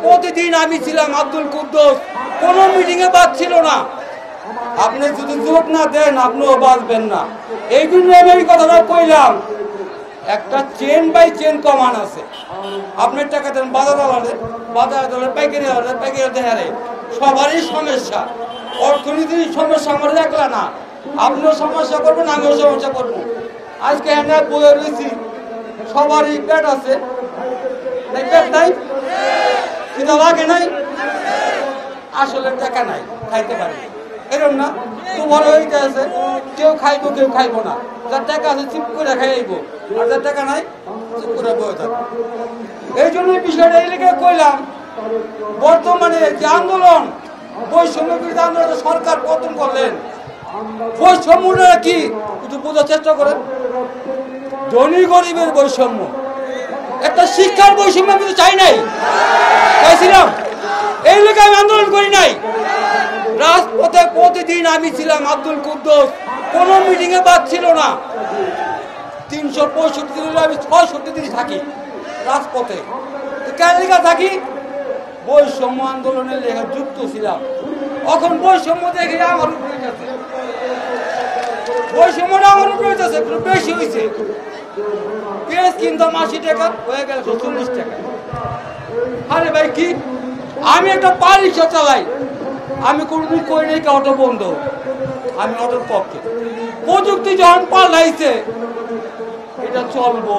প্রতিদিন আমি ছিলাম আব্দুল কুদ্দুস, কোনো মিটিংয়ে বাদ ছিল না। আপনি যদি যোগ না দেন আপনিও বাঁচবেন না। এই জন্য আমি এই কথাটা কইলাম, একটা চেন বাই চেন কমান আছে। আপনার টাকা দেন বাজার আলাদা, বাজার আলাদা, পাইকারি আলাদা, পাইকারি হারে সবারই সমস্যা। অর্থনীতির সমস্যা আমার একলা না, আপনিও সমস্যা করবেন, আমিও সমস্যা করবো। আজকে হ্যাঁ বয়ে রয়েছি, সবারই পেট আছে, পেট নাই, খিদা লাগে নাই, আসলে টাকা নাই, খাইতে পারি এরকম না। তোমার ওইটা আছে, কেউ খাইবো কেউ খাইবো না। যার টাকা আছে চুপ করে খাইবো, আর যার টাকা নাই চুপ করে বয়ে থাকবো। এই জন্য বিষয়টা এই লেগে কইলাম, বর্তমানে যে আন্দোলন, বৈষম্য বিরোধী আন্দোলন সরকার পতন করলেন, বৈষম্যটা কি একটু বোঝার চেষ্টা করেন। ধনী গরিবের বৈষম্য, একটা শিক্ষার বৈষম্য আমি তো চাই নাই, চাইছিলাম এই লেগে আমি আন্দোলন করি নাই। রাজপথে প্রতিদিন আমি ছিলাম আব্দুল কুদ্দুস, কোনো মিটিংয়ে বাদ ছিল না। 365 দিন আমি 66 দিন থাকি রাজপথে। কেন লেখা থাকি? বৈষম্য আন্দোলনের লেখা যুক্ত ছিলাম। এখন বৈষম্য দেখে আমার উপরে গেছে, বৈষম্যটা আমার উপরে হইতেছে, একটু বেশি হয়েছে। পেঁয়াজ কিনতাম 80 টাকা, হয়ে গেল 40 টাকা। আরে ভাই কি, আমি একটা রিক্সা চালাই, আমি কোনোদিন কই নাই অটো বন্ধ, আমি অটোর পক্ষে। প্রযুক্তি যখন পাল্টাইছে, এটা চলবো।